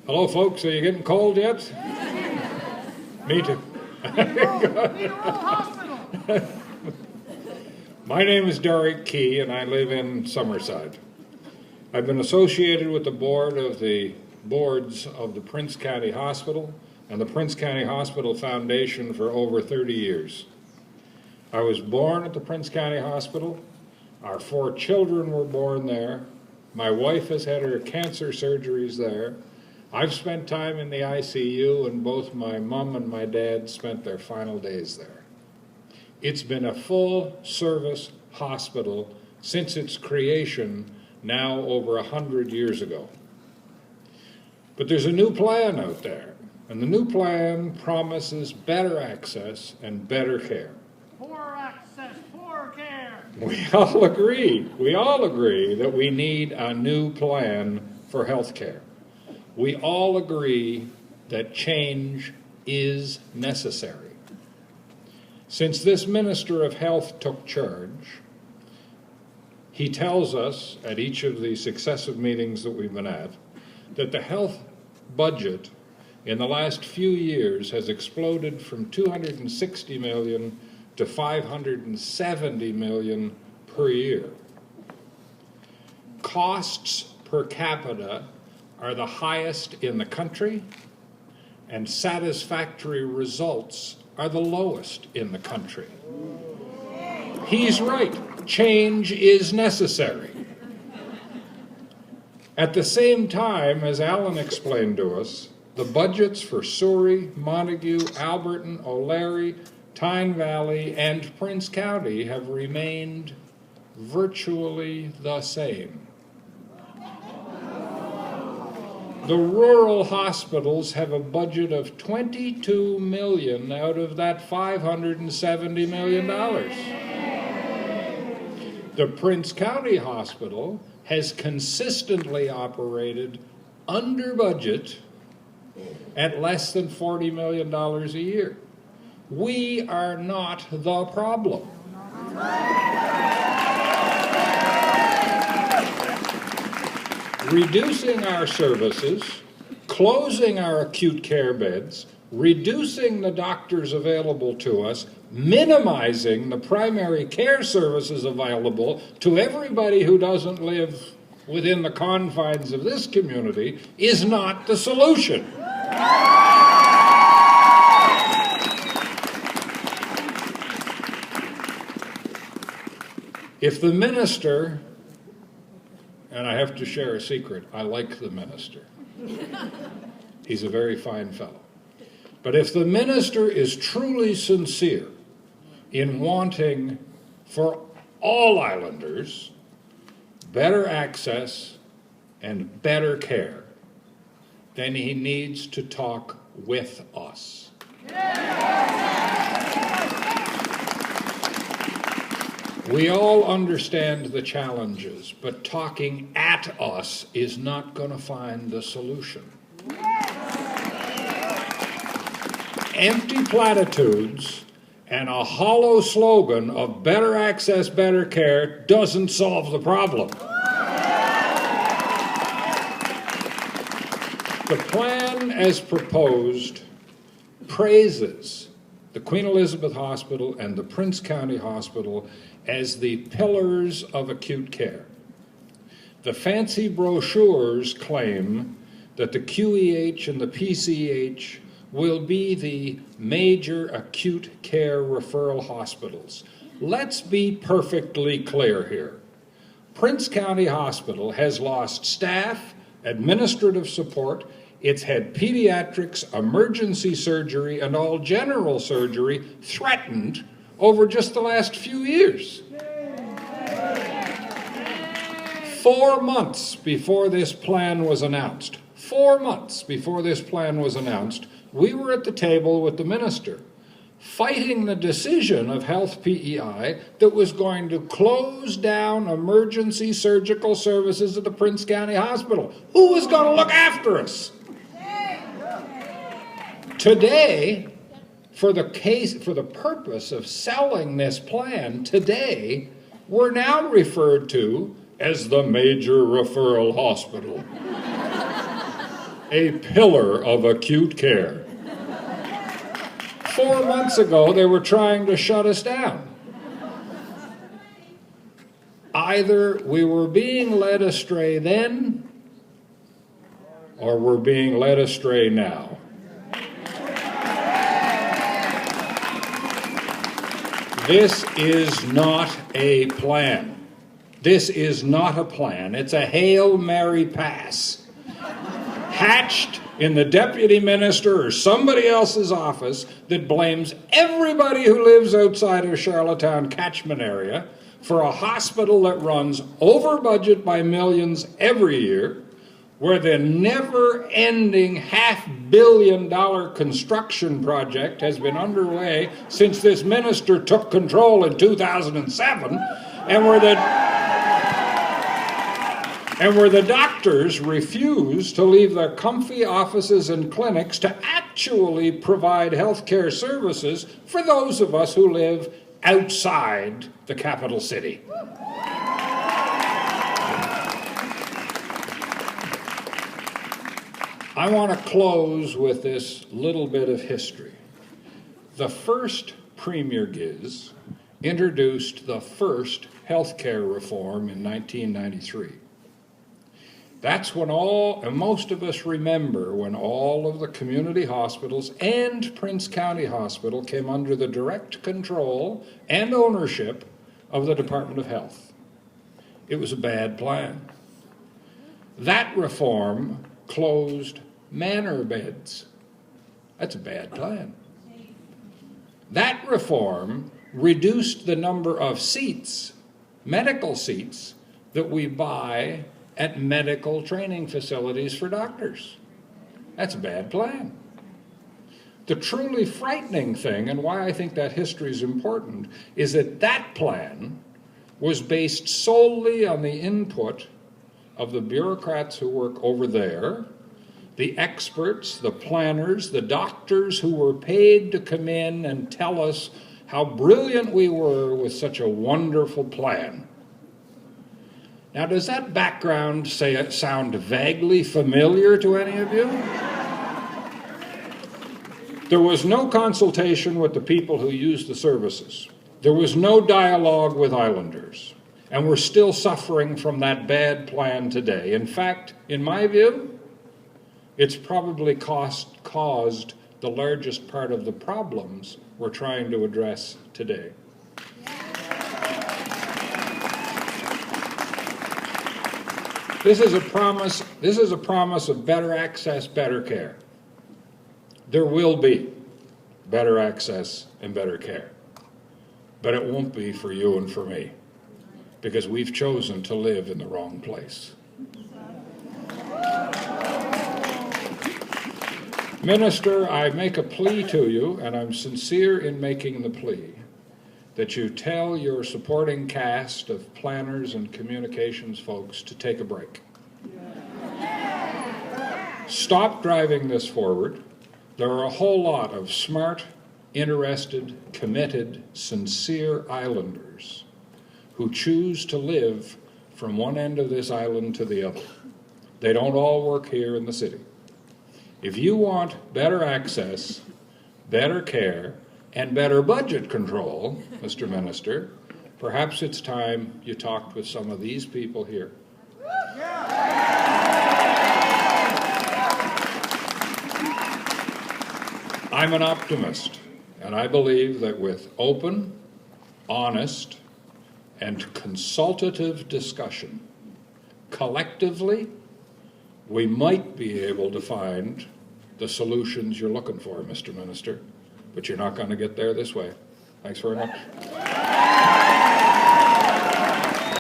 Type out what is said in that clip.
Hello, folks. Are you getting cold yet? Me too. My name is Derek Key, and I live in Summerside. I've been associated with the boards of the Prince County Hospital and the Prince County Hospital Foundation for over 30 years. I was born at the Prince County Hospital. Our 4 children were born there. My wife has had her cancer surgeries there. I've spent time in the ICU, and both my mom and my dad spent their final days there. It's been a full-service hospital since its creation, now over 100 years ago. But there's a new plan out there, and the new plan promises better access and better care. Poor access, poor care. We all agree that we need a new plan for health care. We all agree that change is necessary. Since this Minister of Health took charge, he tells us at each of the successive meetings that we've been at that the health budget in the last few years has exploded from $260 million to $570 million per year. Costs per capita are the highest in the country, and satisfactory results are the lowest in the country. He's right. Change is necessary. At the same time, as Alan explained to us, the budgets for Surrey, Montague, Alberton, O'Leary, Tyne Valley, and Prince County have remained virtually the same. The rural hospitals have a budget of $22 million out of that $570 million. The Prince County Hospital has consistently operated under budget at less than $40 million a year. We are not the problem. Reducing our services, closing our acute care beds, reducing the doctors available to us, minimizing the primary care services available to everybody who doesn't live within the confines of this community is not the solution. If the minister, and I have to share a secret, I like the minister. He's a very fine fellow. But if the minister is truly sincere in wanting for all islanders better access and better care, then he needs to talk with us. We all understand the challenges, but talking at us is not going to find the solution. Empty platitudes and a hollow slogan of better access, better care doesn't solve the problem. The plan as proposed praises the Queen Elizabeth Hospital and the Prince County Hospital as the pillars of acute care. The fancy brochures claim that the QEH and the PCH will be the major acute care referral hospitals. Let's be perfectly clear here. Prince County Hospital has lost staff, administrative support. It's had pediatrics, emergency surgery, and all general surgery threatened over just the last few years. 4 months before this plan was announced, 4 months before this plan was announced, we were at the table with the minister, fighting the decision of Health PEI that was going to close down emergency surgical services at the Prince County Hospital. Who was going to look after us? Today, for the purpose of selling this plan, today, we're now referred to as the major referral hospital. a pillar of acute care. 4 months ago, they were trying to shut us down. Either we were being led astray then, or we're being led astray now. This is not a plan. This is not a plan. It's a Hail Mary pass, hatched in the deputy minister or somebody else's office that blames everybody who lives outside of Charlottetown catchment area for a hospital that runs over budget by millions every year, where the never-ending $500 million construction project has been underway since this minister took control in 2007, and where the doctors refuse to leave their comfy offices and clinics to actually provide health care services for those of us who live outside the capital city. I want to close with this little bit of history. The first Premier Giz introduced the first health care reform in 1993. That's when most of us remember when all of the community hospitals and Prince County Hospital came under the direct control and ownership of the Department of Health. It was a bad plan. That reform closed manor beds. That's a bad plan. That reform reduced the number of seats, medical seats, that we buy at medical training facilities for doctors. That's a bad plan. The truly frightening thing, and why I think that history is important, is that that plan was based solely on the input of the bureaucrats who work over there, the experts, the planners, the doctors who were paid to come in and tell us how brilliant we were with such a wonderful plan. Now, does that background sound vaguely familiar to any of you? There was no consultation with the people who used the services. There was no dialogue with islanders. And we're still suffering from that bad plan today. In fact, in my view, it's probably caused the largest part of the problems we're trying to address today. This is a promise of better access, better care. There will be better access and better care. But it won't be for you and for me, because we've chosen to live in the wrong place. Minister, I make a plea to you, and I'm sincere in making the plea, that you tell your supporting cast of planners and communications folks to take a break. Stop driving this forward. There are a whole lot of smart, interested, committed, sincere islanders who choose to live from one end of this island to the other. They don't all work here in the city. If you want better access, better care, and better budget control, Mr. Minister, perhaps it's time you talked with some of these people here. I'm an optimist, and I believe that with open, honest, and consultative discussion, collectively, we might be able to find the solutions you're looking for, Mr. Minister. But you're not going to get there this way. Thanks very much.